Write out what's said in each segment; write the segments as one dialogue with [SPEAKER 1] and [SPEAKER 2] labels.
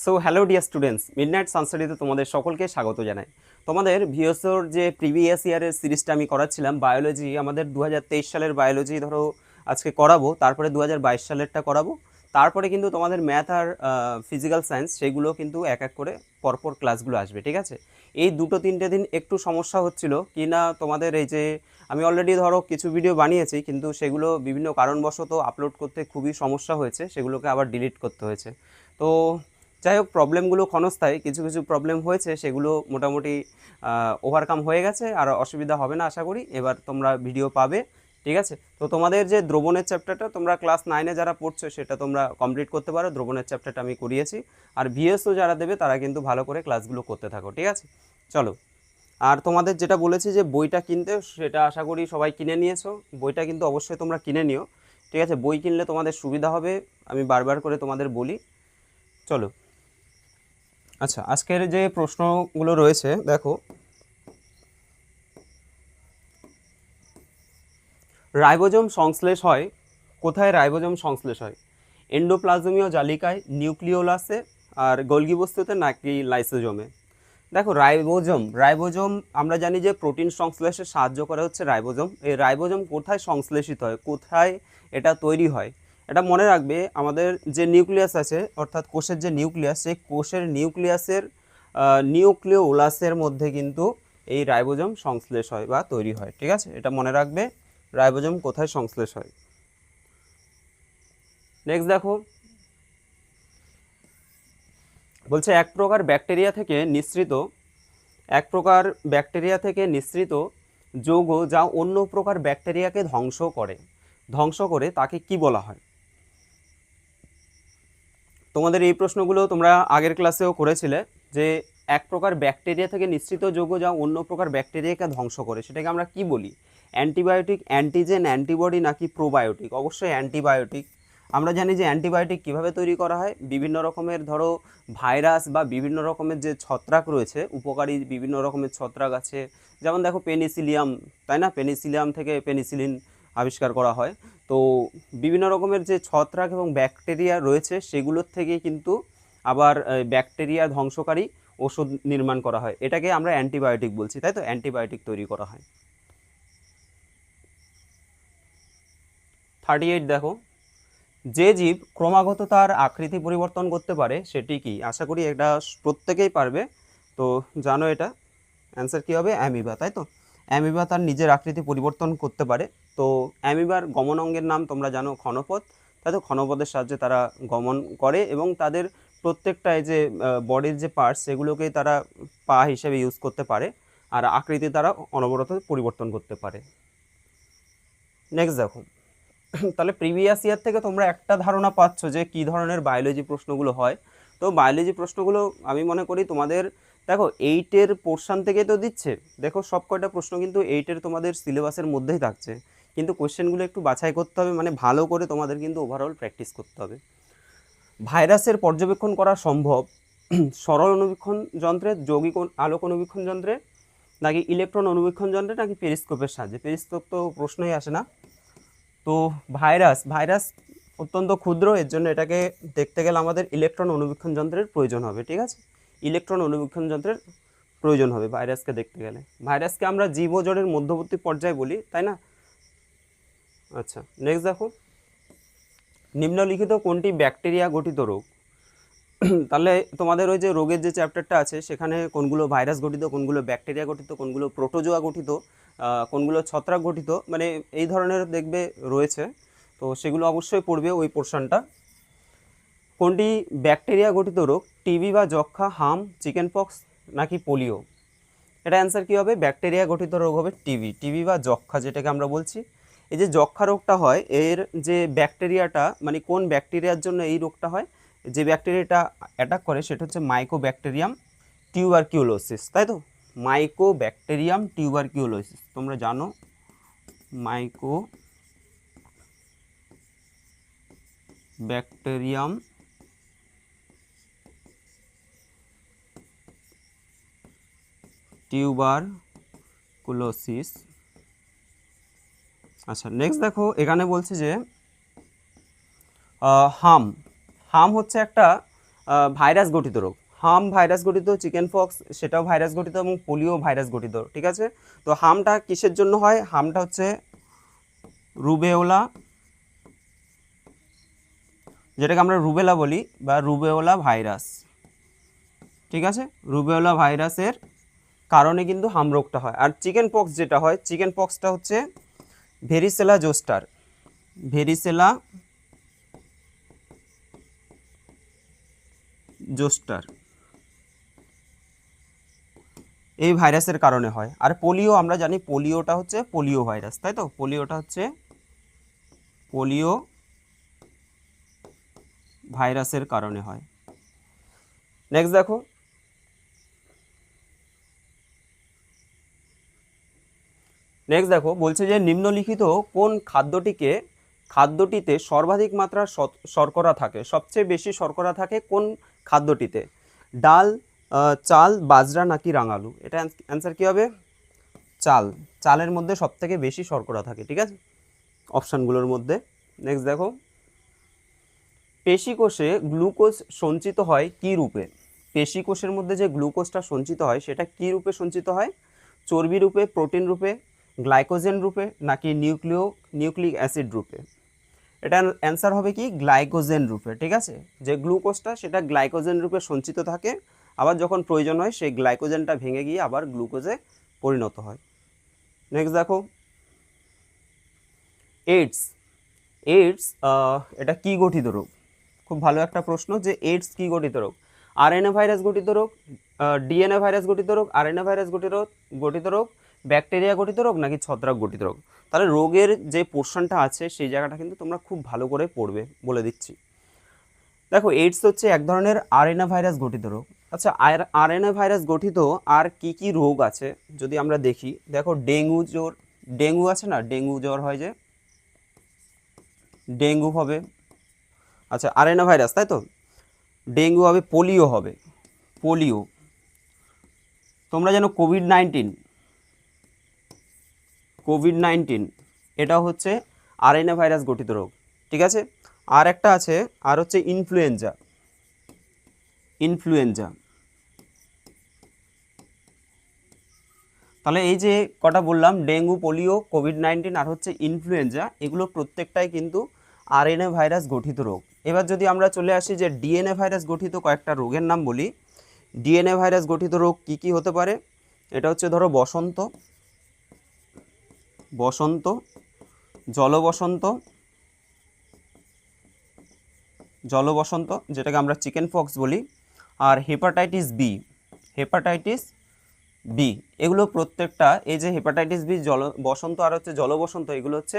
[SPEAKER 1] So hello dear students, midnight সানস্টাডিতে তোমাদের সকলকে স্বাগত জানাই। তোমাদের ভিএসওর যে প্রিভিয়াস ইয়ারের সিরিজটা আমি করাচ্ছিলাম বায়োলজি, আমাদের 2023 সালের বায়োলজি ধরো আজকে করাবো, তারপরে 2022 সালেরটা করাবো, তারপরে কিন্তু তোমাদের ম্যাথ আর ফিজিক্যাল সায়েন্স সেগুলো কিন্তু এক এক করে পরপর ক্লাসগুলো আসবে, ঠিক আছে? এই দুটো তিনটে দিন একটু সমস্যা হচ্ছিল কি না তোমাদের, এই যে আমি অলরেডি ধরো কিছু ভিডিও বানিয়েছি কিন্তু সেগুলো বিভিন্ন কারণবশত আপলোড করতে খুবই সমস্যা হয়েছে, সেগুলোকে আবার ডিলিট করতে হয়েছে। তো যাই হোক, প্রবলেমগুলো ক্ষণস্থায়ী, কিছু কিছু প্রবলেম হয়েছে, সেগুলো মোটামুটি ওভারকাম হয়ে গেছে, আর অসুবিধা হবে না আশা করি। এবার তোমরা ভিডিও পাবে, ঠিক আছে? তো তোমাদের যে দ্রবণের চ্যাপ্টারটা তোমরা ক্লাস 9-এ যারা পড়ছো সেটা তোমরা কমপ্লিট করতে পারো, দ্রবণের চ্যাপ্টারটা আমি করিয়েছি। আর ভিএসও যারা দেবে তারা কিন্তু ভালো করে ক্লাসগুলো করতে থাকো, ঠিক আছে? চলো। আর তোমাদের যেটা বলেছি যে বইটা কিনতে, সেটা আশা করি সবাই কিনে নিয়েছো। বইটা কিন্তু অবশ্যই তোমরা কিনে নিও, ঠিক আছে? বই কিনলে তোমাদের সুবিধা হবে, আমি বারবার করে তোমাদের বলি। চলো। আচ্ছা, আজকের যে প্রশ্নগুলো রয়েছে দেখো, রাইবোজোম সংশ্লেষ হয় কোথায়? রাইবোজোম সংশ্লেষ হয় এন্ডোপ্লাজমীয় জালিকায়, নিউক্লিওলাসে, আর গোলগি বস্তুতে, নাকি লাইসোজোমে? দেখো, রাইবোজোম রাইবোজোম আমরা জানি যে প্রোটিন সংশ্লেষে সাহায্য করে হচ্ছে রাইবোজোম। এই রাইবোজোম কোথায় সংশ্লেষিত হয়, কোথায় এটা তৈরি হয়? এটা মনে রাখবে, আমাদের যে নিউক্লিয়াস আছে, অর্থাৎ কোষের যে নিউক্লিয়াস, সেই কোষের নিউক্লিয়াসের নিউক্লিওলাসের মধ্যে কিন্তু এই রাইবোজোম সংশ্লেষ হয় বা তৈরি হয়, ঠিক আছে? এটা মনে রাখবে, রাইবোজোম কোথায় সংশ্লেষ হয়। নেক্সট দেখো, বলছে এক প্রকার ব্যাকটেরিয়া থেকে নিঃসৃত যৌগ যা অন্য প্রকার ব্যাকটেরিয়াকে ধ্বংস করে তাকে কি বলা হয়? তোমাদের এই প্রশ্নগুলো তোমরা আগের ক্লাসেও করেছিলে, যে এক প্রকার ব্যাকটেরিয়া থেকে নিঃসৃত যৌগ যা অন্য প্রকার ব্যাকটেরিয়াকে ধ্বংস করে সেটাকে আমরা কি বলি? অ্যান্টিবায়োটিক, অ্যান্টিজেন, অ্যান্টিবডি, নাকি প্রোবায়োটিক? অবশ্যই অ্যান্টিবায়োটিক। আমরা জানি যে অ্যান্টিবায়োটিক কীভাবে তৈরি করা হয়, বিভিন্ন রকমের ধরো ভাইরাস বা বিভিন্ন রকমের যে ছত্রাক রয়েছে, উপকারী বিভিন্ন রকমের ছত্রাক আছে, যেমন দেখো পেনিসিলিয়াম, তাই না? পেনিসিলিয়াম থেকে পেনিসিলিন আবিষ্কার করা হয়। তো বিভিন্ন রকমের যে ছত্রাক এবং ব্যাকটেরিয়া রয়েছে সেগুলোর থেকে কিন্তু আবার ব্যাকটেরিয়া ধ্বংসকারী ওষুধ নির্মাণ করা হয়, এটাকে আমরা অ্যান্টিবায়োটিক বলছি, তাই তো? অ্যান্টিবায়োটিক তৈরি করা হয়। 38 দেখো, যে জীব ক্রমাগত তার আকৃতি পরিবর্তন করতে পারে সেটি কি? আশা করি এটা প্রত্যেকেই পারবে। তো জানো এটা অ্যান্সার কী হবে? অ্যামিবা, তাই তো? অ্যামিবা তার নিজের আকৃতি পরিবর্তন করতে পারে। তো অ্যামিবার গমন অঙ্গের নাম তোমরা জানো ক্ষণপথ, তাই তো? ক্ষণপথের সাহায্যে তারা গমন করে এবং তাদের প্রত্যেকটা এই যে বডির যে পার্টস সেগুলোকেই তারা পা হিসেবে ইউজ করতে পারে, আর আকৃতি তারা অনবরত পরিবর্তন করতে পারে। নেক্সট দেখো, তাহলে প্রিভিয়াস ইয়ার থেকে তোমরা একটা ধারণা পাচ্ছ যে কী ধরনের বায়োলজি প্রশ্নগুলো হয়। তো বায়োলজি প্রশ্নগুলো আমি মনে করি তোমাদের, দেখো 8-এর পোর্শান থেকে তো দিচ্ছে, দেখো সব কয়টা প্রশ্ন কিন্তু 8-এর তোমাদের সিলেবাসের মধ্যেই থাকছে, কিন্তু কোয়েশ্চেনগুলো একটু বাছাই করতে হবে, মানে ভালো করে তোমাদের কিন্তু ওভারঅল প্র্যাকটিস করতে হবে। ভাইরাসের পর্যবেক্ষণ করা সম্ভব সরল অনুবীক্ষণ যন্ত্রে, যৌগিক আলোক অনুবীক্ষণ যন্ত্রে, নাকি ইলেকট্রন অনুবীক্ষণ যন্ত্রে, নাকি পেরিস্কোপের সাহায্যে? পেরিস্কোপ তো প্রশ্নই আসে না। তো ভাইরাস ভাইরাস অত্যন্ত ক্ষুদ্র, এর জন্য এটাকে দেখতে গেলে আমাদের ইলেকট্রন অনুবীক্ষণ যন্ত্রের প্রয়োজন হবে, ঠিক আছে? ইলেকট্রন অনুবীক্ষণ যন্ত্রের প্রয়োজন হবে ভাইরাসকে দেখতে গেলে। ভাইরাসকে আমরা জীব ও জড়ের মধ্যবর্তী পর্যায়ে বলি, তাই না? আচ্ছা, নেক্সট দেখো, নিম্নলিখিত কোনটি ব্যাকটেরিয়া গঠিত রোগ? তাহলে তোমাদের ওই যে রোগের যে চ্যাপ্টারটা আছে সেখানে কোনগুলো ভাইরাস গঠিত, কোনগুলো ব্যাকটেরিয়া গঠিত, কোনগুলো প্রোটোজোয়া গঠিত, কোনগুলো ছত্রাক গঠিত, মানে এই ধরনের দেখবে রয়েছে, তো সেগুলো অবশ্যই পড়বে ওই পোর্শনটা। কোনটি ব্যাকটেরিয়া গঠিত রোগ? টিবি বা যক্ষা, হাম, চিকেন পক্স, নাকি পোলিও? এটা অ্যান্সার কী হবে? ব্যাকটেরিয়া গঠিত রোগ হবে টিবি বা যক্ষা, যেটাকে আমরা বলছি। এই যে যক্ষা রোগটা হয়, এর যে ব্যাকটেরিয়াটা, মানে কোন ব্যাকটেরিয়ার জন্য এই রোগটা হয়, যে ব্যাকটেরিয়াটা অ্যাটাক করে সেটা হচ্ছে মাইকোব্যাকটেরিয়াম টিউবারকিউলোসিস, তাই তো? মাইকোব্যাকটেরিয়াম টিউবারকিউলোসিস তোমরা জানো, মাইকোব্যাকটেরিয়াম টিউবারকুলোসিস। আচ্ছা, নেক্সট দেখো, এখানে বলছে যে হাম হাম হচ্ছে একটা ভাইরাস গঠিত রোগ, হাম ভাইরাস গঠিত, চিকেন পক্স সেটাও ভাইরাস গঠিত, এবং পোলিও ভাইরাস গঠিত, ঠিক আছে। তো হামটা কিসের জন্য হয়? হামটা হচ্ছে রুবেওলা, যেটাকে আমরা রুবেলা বলি, বা রুবেওলা ভাইরাস, ঠিক আছে। রুবেওলা ভাইরাসের কারণে কিন্তু হাম রোগটা হয়। আর চিকেন পক্স যেটা হয়, চিকেন পক্সটা হচ্ছে ভেরিসেলা জোস্টার, ভেরিসেলা জোস্টার এই ভাইরাসের কারণে হয়। আর পোলিও আমরা জানি, পোলিওটা হচ্ছে পোলিও ভাইরাস, তাই তো, পোলিওটা হচ্ছে পোলিও ভাইরাসের কারণে হয়। নেক্সট দেখো, বলছে যে নিম্নলিখিত কোন খাদ্যটিতে সর্বাধিক মাত্রার শর্করা থাকে, সবচেয়ে বেশি শর্করা থাকে কোন খাদ্যটিতে? ডাল, চাল, বাজরা নাকি রাঙালু? এটা অ্যান্সার কী হবে? চাল। চালের মধ্যে সবথেকে বেশি শর্করা থাকে, ঠিক আছে, অপশানগুলোর মধ্যে। নেক্সট দেখো, পেশিকোষে গ্লুকোজ সঞ্চিত হয় কী রূপে? পেশিকোষের মধ্যে যে গ্লুকোজটা সঞ্চিত হয় সেটা কী রূপে সঞ্চিত হয়? চর্বি রূপে, প্রোটিন রূপে, গ্লাইকোজেন রূপে নাকি নিউক্লিক অ্যাসিড রূপে? এটা অ্যান্সার হবে কি? গ্লাইকোজেন রূপে, ঠিক আছে। যে গ্লুকোজটা সেটা গ্লাইকোজেন রূপে সঞ্চিত থাকে, আবার যখন প্রয়োজন হয় সেই গ্লাইকোজেনটা ভেঙে গিয়ে আবার গ্লুকোজে পরিণত হয়। নেক্সট দেখো, এইডস, এইডস এটা কি গঠিত রোগ? খুব ভালো একটা প্রশ্ন, যে এইডস কি গঠিত রোগ? আরএনএ ভাইরাস গঠিত রোগ, ডিএনএ ভাইরাস গঠিত রোগ, আরএনএ ভাইরাস গঠিত রোগ, ব্যাকটেরিয়া গঠিত রোগ নাকি ছত্রাক গঠিত রোগ? তাহলে রোগের যে পোর্শনটা আছে সেই জায়গাটা কিন্তু তোমরা খুব ভালো করে পড়বে, বলে দিচ্ছি। দেখো, এইডস হচ্ছে এক ধরনের আরএনএ ভাইরাস গঠিত রোগ। আচ্ছা, আরএনএ ভাইরাস গঠিত আর কি কি রোগ আছে যদি আমরা দেখি, দেখো ডেঙ্গু জ্বর, ডেঙ্গু আছে না, ডেঙ্গু জ্বর হয় যে, ডেঙ্গু হবে। আচ্ছা, আরএনএ ভাইরাস, তাই তো, ডেঙ্গু হবে, পোলিও হবে, পোলিও। তোমরা জানো কোভিড-19 এটা হচ্ছে আরএনএ ভাইরাস গঠিত রোগ, ঠিক আছে। আর একটা আছে, আর হচ্ছে ইনফ্লুয়েঞ্জা, ইনফ্লুয়েঞ্জা। তাহলে এই যে কটা বললাম, ডেঙ্গু, পোলিও, কোভিড-19 আর হচ্ছে ইনফ্লুয়েঞ্জা, এগুলো প্রত্যেকটাই কিন্তু আরএনএ ভাইরাস গঠিত রোগ। এবার যদি আমরা চলে আসি যে ডিএনএ ভাইরাস গঠিত কয়েকটা রোগের নাম বলি, ডিএনএ ভাইরাস গঠিত রোগ কি কি হতে পারে? এটা হচ্ছে ধরো বসন্ত, বসন্ত, জলবসন্ত, জলবসন্ত যেটাকে আমরা চিকেন পক্স বলি, আর হেপাটাইটিস বি, হেপাটাইটিস বি। এগুলো প্রত্যেকটা, এই যে হেপাটাইটিস বি, বসন্ত আর হচ্ছে জলবসন্ত, এগুলো হচ্ছে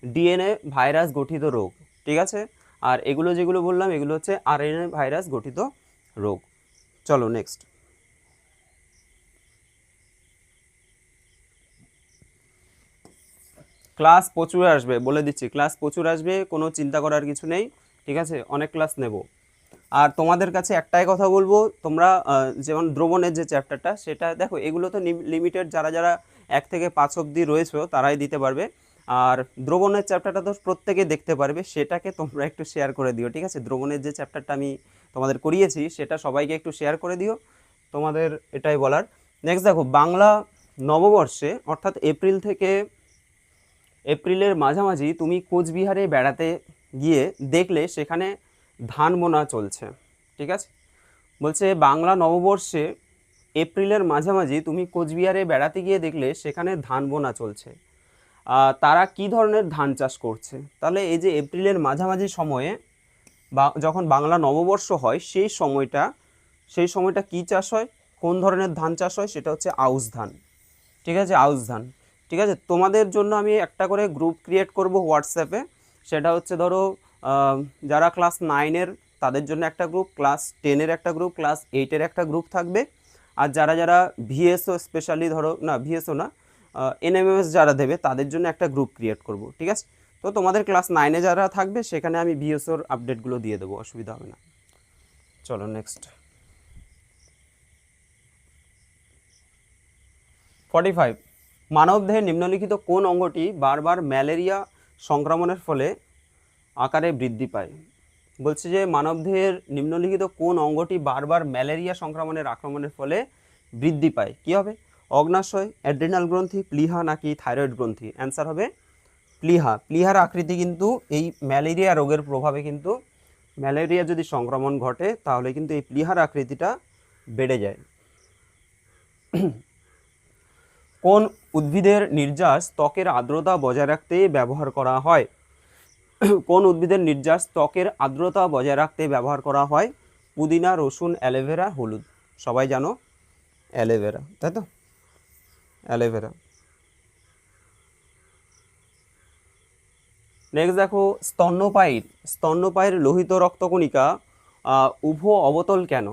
[SPEAKER 1] ডিএনএ ভাইরাস গঠিত রোগ, ঠিক আছে। আর এগুলো যেগুলো বললাম এগুলো হচ্ছে আরএনএ ভাইরাস গঠিত রোগ। চলো নেক্সট, ক্লাস প্রচুর আসবে, বলে দিচ্ছি, ক্লাস প্রচুর আসবে, কোনো চিন্তা করার কিছু নেই, ঠিক আছে, অনেক ক্লাস নেব। আর তোমাদের কাছে একটাই কথা বলবো, তোমরা যেমন দ্রবণের যে চ্যাপ্টারটা সেটা দেখো, এগুলো তো লিমিটেড, যারা যারা 1 থেকে 5 অবধি রয়েছে তারাই দিতে পারবে। আর দ্রবণের চ্যাপ্টারটা তো প্রত্যেকে দেখতে পারবে, সেটাকে তোমরা একটু শেয়ার করে দিও, ঠিক আছে। দ্রবণের যে চ্যাপ্টারটা আমি তোমাদের করিয়েছি সেটা সবাইকে একটু শেয়ার করে দিও, তোমাদের এটাই বলার। নেক্সট দেখো, বাংলা নববর্ষে অর্থাৎ এপ্রিলের মাঝামাঝি তুমি কোচবিহারে বেড়াতে গিয়ে দেখলে সেখানে ধান বোনা চলছে, ঠিক আছে। বলছে বাংলা নববর্ষে এপ্রিলের মাঝামাঝি তুমি কোচবিহারে বেড়াতে গিয়ে দেখলে সেখানে ধান বোনা চলছে, তারা কি ধরনের ধান চাষ করছে? তাহলে এই যে এপ্রিলের মাঝামাঝি সময়ে বা যখন বাংলা নববর্ষ হয় সেই সময়টা কি চাষ হয়, কোন ধরনের ধান চাষ হয়? সেটা হচ্ছে আউশ ধান, ঠিক আছে, আউশ ধান, ঠিক আছে। তোমাদের জন্য আমি একটা করে গ্রুপ ক্রিয়েট করব হোয়াটসঅ্যাপে, সেটা হচ্ছে ধরো যারা ক্লাস 9-এর তাদের জন্য একটা গ্রুপ, ক্লাস 10-এর একটা গ্রুপ, ক্লাস 8-এর একটা গ্রুপ থাকবে, আর যারা যারা ভিএসও স্পেশালি ধরো, না ভিএসও না, এনএমএমএস যারা দেবে তাদের জন্য একটা গ্রুপ ক্রিয়েট করব, ঠিক আছে। তো তোমাদের ক্লাস 9-এ যারা থাকবে সেখানে আমি ভিএসওর আপডেটগুলো দিয়ে দেবো, অসুবিধা হবে না। চলো নেক্সট, 45, মানবদেহে নিম্নলিখিত কোন অঙ্গটি বারবার ম্যালেরিয়া সংক্রমণের ফলে আকারে বৃদ্ধি পায়? বলছে যে মানবদেহের নিম্নলিখিত কোন অঙ্গটি বারবার ম্যালেরিয়া সংক্রমণের আক্রমণের ফলে বৃদ্ধি পায়? কি হবে? অগ্নাশয়, অ্যাড্রিনাল গ্রন্থি, প্লীহা নাকি থাইরয়েড গ্রন্থি? অ্যান্সার হবে প্লীহা। প্লীহার আকৃতি কিন্তু এই ম্যালেরিয়া রোগের প্রভাবে কিন্তু ম্যালেরিয়া যদি সংক্রমণ ঘটে তাহলে কিন্তু এই প্লীহার আকৃতিটা বেড়ে যায়। কোন উদ্ভিদের নির্যাস ত্বকের আর্দ্রতা বজায় রাখতে ব্যবহার করা হয়? কোন উদ্ভিদের নির্যাস ত্বকের আর্দ্রতা বজায় রাখতে ব্যবহার করা হয়? পুদিনা, রসুন, অ্যালোভেরা, হলুদ? সবাই জানো অ্যালোভেরা, তাই তো? অ্যালোভেরা। নেক্সট দেখো স্তন্যপায়ীর স্তন্যপায়ীর লোহিত রক্তকণিকা উভ অবতল কেন?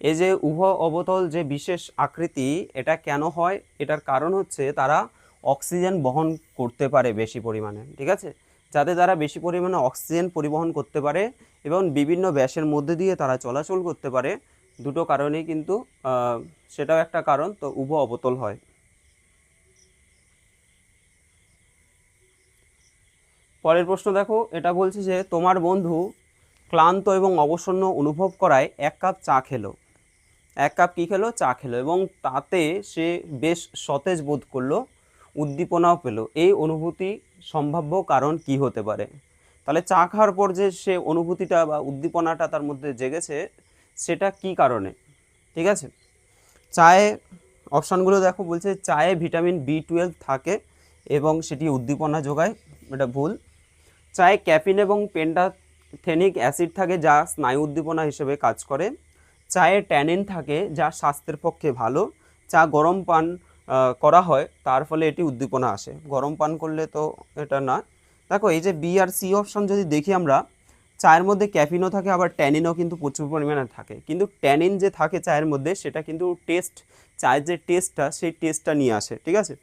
[SPEAKER 1] এই যে উভ অবতল যে বিশেষ আকৃতি, এটা কেন হয়? এটার কারণ হচ্ছে তারা অক্সিজেন বহন করতে পারে বেশি পরিমাণে, ঠিক আছে? যাতে তারা বেশি পরিমাণে অক্সিজেন পরিবহন করতে পারে এবং বিভিন্ন ব্যাসের মধ্যে দিয়ে তারা চলাচল করতে পারে, দুটো কারণেই কিন্তু সেটাও একটা কারণ, তো উভ অবতল হয়। পরের প্রশ্ন দেখো, এটা বলছে যে তোমার বন্ধু ক্লান্ত এবং অবসন্ন অনুভব করায় 1 কাপ চা খেলো। 1 কাপ কী খেলো? চা খেলো, এবং তাতে সে বেশ সতেজ বোধ করলো, উদ্দীপনাও পেলো। এই অনুভূতি সম্ভাব্য কারণ কি হতে পারে? তাহলে চা খাওয়ার পর যে সে অনুভূতিটা বা উদ্দীপনাটা তার মধ্যে জেগেছে, সেটা কি কারণে? ঠিক আছে, চায়ে অপশানগুলো দেখো। বলছে চায়ে ভিটামিন B12 থাকে এবং সেটি উদ্দীপনা যোগায়, এটা ভুল। চায়ে ক্যাফিন এবং পেন্টাথেনিক অ্যাসিড থাকে যা স্নায়ু উদ্দীপনা হিসেবে কাজ করে। চায়ে ট্যানিন থাকে যা স্বাস্থ্যের পক্ষে ভালো। চা গরম পান করা হয়, তার ফলে এটি উদ্দীপনা আসে। গরম পান করলে তো এটা না। দেখো এই যে বি আর সি অপশন যদি দেখি আমরা, চায়ের মধ্যে ক্যাফিনও থাকে, আবার ট্যানিনও কিন্তু প্রচুর পরিমাণে থাকে, কিন্তু ট্যানিন যে থাকে চায়ের মধ্যে সেটা কিন্তু চায়ের যে টেস্টটা, সেই টেস্টটা নিয়ে আসে, ঠিক আছে?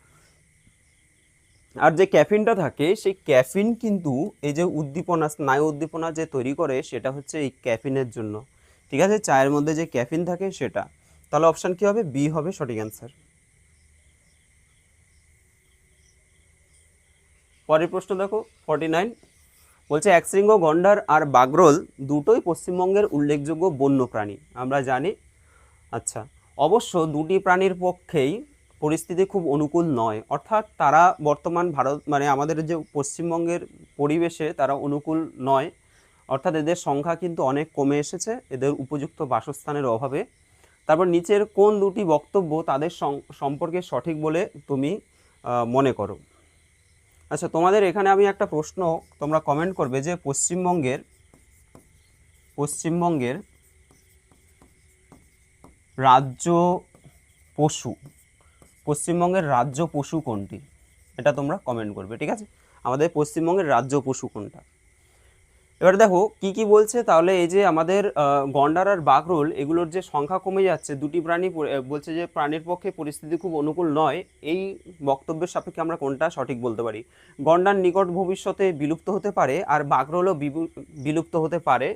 [SPEAKER 1] আর যে ক্যাফিনটা থাকে, সেই ক্যাফিন কিন্তু এই যে উদ্দীপনা, স্নায়ু উদ্দীপনা যে তৈরি করে, সেটা হচ্ছে এই ক্যাফিনের জন্য, ঠিক আছে? চায়ের মধ্যে যে ক্যাফিন থাকে সেটা। তাহলে অপশান কি হবে? বি হবে সঠিক অ্যান্সার। পরের প্রশ্ন দেখো 49, বলছে একশৃঙ্গ গন্ডার আর বাগরোল দুটোই পশ্চিমবঙ্গের উল্লেখযোগ্য বন্য প্রাণী, আমরা জানি। আচ্ছা, অবশ্য দুটি প্রাণীর পক্ষেই পরিস্থিতি খুব অনুকূল নয়, অর্থাৎ তারা বর্তমান ভারত মানে আমাদের যে পশ্চিমবঙ্গের পরিবেশে তারা অনুকূল নয়, অর্থাৎ এদের সংখ্যা কিন্তু অনেক কমে এসেছে এদের উপযুক্ত বাসস্থানের অভাবে। তারপর নিচের কোন দুটি বক্তব্য তাদের সম্পর্কে সঠিক বলে তুমি মনে করো? আচ্ছা, তোমাদের এখানে আমি একটা প্রশ্ন, তোমরা কমেন্ট করবে যে পশ্চিমবঙ্গের রাজ্য পশু পশ্চিমবঙ্গের রাজ্য পশু কোনটি? এটা তোমরা কমেন্ট করবে, ঠিক আছে? আমাদের পশ্চিমবঙ্গের রাজ্য পশু কোনটা? এবার দেখো কি কি বলছে। তাহলে এই যে আমাদের গন্ডার আর বাগরোল, এগুলোর যে সংখ্যা কমে যাচ্ছে, দুটি প্রাণী বলছে যে প্রাণীর পক্ষে পরিস্থিতি খুব অনুকূল নয়, এই বক্তব্যের সাপেক্ষে আমরা কোনটা সঠিক বলতে পারি? গন্ডার নিকট ভবিষ্যতে বিলুপ্ত হতে পারে, আর বাগরোলও বিলুপ্ত হতে পারে,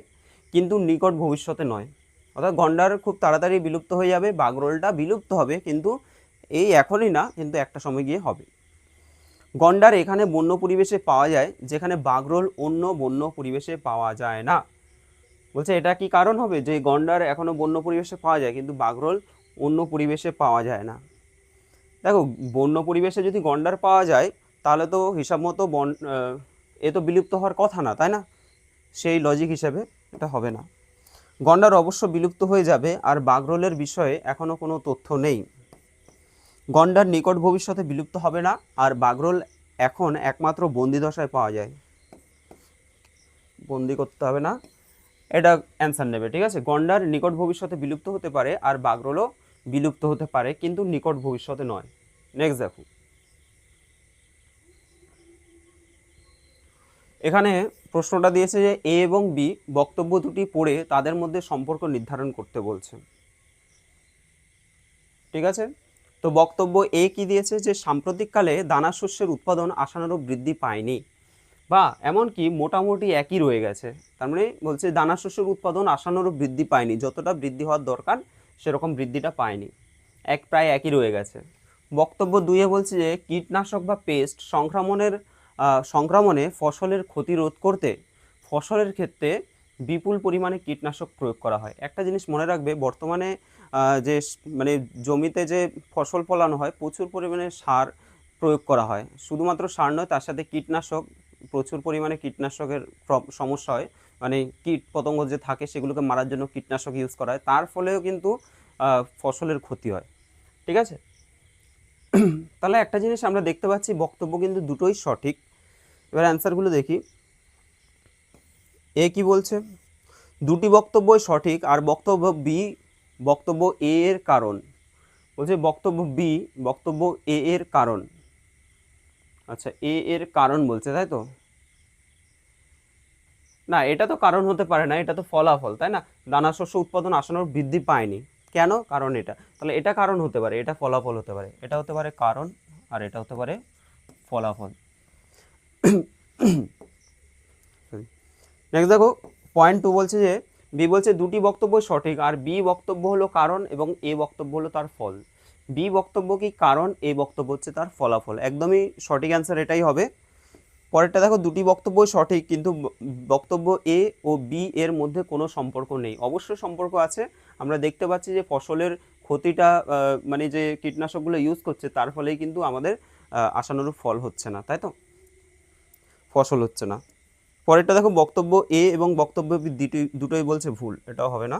[SPEAKER 1] কিন্তু নিকট ভবিষ্যতে নয়। অর্থাৎ গন্ডার খুব তাড়াতাড়ি বিলুপ্ত হয়ে যাবে, বাগরোলটা বিলুপ্ত হবে, কিন্তু এই এখনই না, কিন্তু একটা সময় গিয়ে হবে। গন্ডার এখানে বন্য পরিবেশে পাওয়া যায় যেখানে বাগরোল অন্য বন্য পরিবেশে পাওয়া যায় না। বলছে এটা কি কারণ হবে যে গন্ডার এখনো বন্য পরিবেশে পাওয়া যায় কিন্তু বাগরোল অন্য পরিবেশে পাওয়া যায় না? দেখো, বন্য পরিবেশে যদি গন্ডার পাওয়া যায় তাহলে তো হিসাব মতো এ তো বিলুপ্ত হওয়ার কথা না, তাই না? সেই লজিক হিসেবে এটা হবে না। গন্ডার অবশ্য বিলুপ্ত হয়ে যাবে, আর বাগরোলের বিষয়ে এখনো কোনো তথ্য নেই। গন্ডার নিকট ভবিষ্যতে বিলুপ্ত হবে না, আর বাগরোল এখন একমাত্র বন্দি দশায় পাওয়া যায়। বন্দি করতে হবে না, এটা অ্যান্সার নেবে, ঠিক আছে? গন্ডার নিকট ভবিষ্যতে বিলুপ্ত হতে পারে, আর বাগরোলও বিলুপ্ত হতে পারে, কিন্তু নিকট ভবিষ্যতে নয়। নেক্সট দেখো, এখানে প্রশ্নটা দিয়েছে যে এ এবং বি বক্তব্য দুটি পড়ে তাদের মধ্যে সম্পর্ক নির্ধারণ করতে বলছে, ঠিক আছে? তো বক্তব্য এ কি দিয়েছে? যে সাম্প্রতিককালে দানা শস্যের উৎপাদন আশানুরূপ বৃদ্ধি পায়নি, বা এমনকি মোটামুটি একই রয়ে গেছে। তার মানে বলছে দানা শস্যের উৎপাদন আশানুরূপ বৃদ্ধি পায়নি, যতটা বৃদ্ধি হওয়ার দরকার সেরকম বৃদ্ধিটা পায়নি, প্রায় একই রয়ে গেছে। বক্তব্য দুইয়ে বলছে যে কীটনাশক বা পেস্ট সংক্রমণে ফসলের ক্ষতি রোধ করতে ফসলের ক্ষেত্রে বিপুল পরিমাণে কীটনাশক প্রয়োগ করা হয়। একটা জিনিস মনে রাখবে, বর্তমানে মানে জমিতে যে ফসল ফলানো হয় প্রচুর পরিমাণে সার প্রয়োগ করা হয়। শুধুমাত্র সার নয়, তার সাথে কীটনাশক, প্রচুর পরিমাণে কীটনাশকের সমস্যা হয়। মানে কীট পতঙ্গ যে থাকে সেগুলোকে মারার জন্য কীটনাশক ইউজ করা হয়, তার ফলেও কিন্তু ফসলের ক্ষতি হয়। ঠিক আছে, তাহলে একটা জিনিস আমরা দেখতে পাচ্ছি, বক্তব্য কিন্তু দুটোই সঠিক। এবার অ্যান্সারগুলো দেখি। এ কি বলছে, দুটি বক্তব্যই সঠিক। আর বক্তব্য বি, বক্তব্য এ এর কারণ বলছে, বক্তব্য বি, বক্তব্য এ এর কারণ। আচ্ছা, এ এর কারণ বলছে, তাই তো? না, এটা তো কারণ হতে পারে না, এটা তো ফলাফল, তাই না? দানা শস্য উৎপাদন আশানুরূপ বৃদ্ধি পায়নি, কেন? কারণ এটা, তাহলে এটা কারণ হতে পারে, এটা ফলাফল হতে পারে। এটা হতে পারে কারণ, আর এটা হতে পারে ফলাফল। নেক্সট দেখো, পয়েন্ট 2 বলছে যে, বি বলছে দুটি বক্তব্য সঠিক, আর বি বক্তব্য হলো কারণ এবং এ বক্তব্য হলো তার ফল। বি বক্তব্য কি কারণ, এ বক্তব্য হচ্ছে তার ফলাফল। একদমই সঠিক অ্যান্সার এটাই হবে। পরেরটা দেখো, দুটি বক্তব্যই সঠিক, কিন্তু বক্তব্য এ ও বি এর মধ্যে কোনো সম্পর্ক নেই। অবশ্যই সম্পর্ক আছে। আমরা দেখতে পাচ্ছি যে ফসলের ক্ষতিটা, মানে যে কীটনাশকগুলো ইউজ করছে তার ফলেই কিন্তু আমাদের আশানুরূপ ফল হচ্ছে না, তাই তো? ফসল হচ্ছে না। পরেরটা দেখো, বক্তব্য এ এবং বক্তব্য বি দুটোই বলছে ভুল, এটাও হবে না।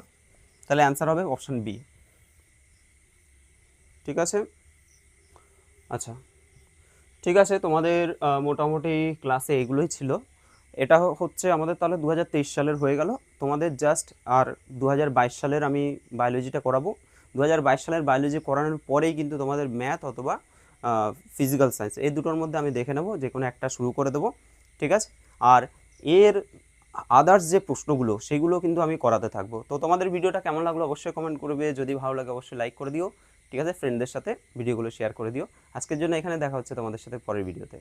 [SPEAKER 1] তাহলে অ্যান্সার হবে অপশন বি। ঠিক আছে, আচ্ছা, ঠিক আছে। তোমাদের মোটামুটি ক্লাসে এগুলোই ছিল। এটা হচ্ছে আমাদের তাহলে 2023 সালের হয়ে গেল। তোমাদের জাস্ট আর 2022 সালের আমি বায়োলজিটা করাবো। 2022 সালের বায়োলজি করানোর পরেই কিন্তু তোমাদের ম্যাথ অথবা ফিজিক্যাল সায়েন্স, এই দুটোর মধ্যে আমি দেখে নেব, যে কোনো একটা শুরু করে দেবো। ঠিক আছে, আর এর আদার্স যে প্রশ্নগুলো সেগুলো কিন্তু আমি করাতে থাকবো। তো তোমাদের ভিডিওটা কেমন লাগলো অবশ্যই কমেন্ট করবে, যদি ভালো লাগে অবশ্যই লাইক করে দিও। ঠিক আছে, ফ্রেন্ডদের সাথে ভিডিওগুলো শেয়ার করে দিও। আজকের জন্য এখানে দেখা হচ্ছে তোমাদের সাথে পরের ভিডিওতে।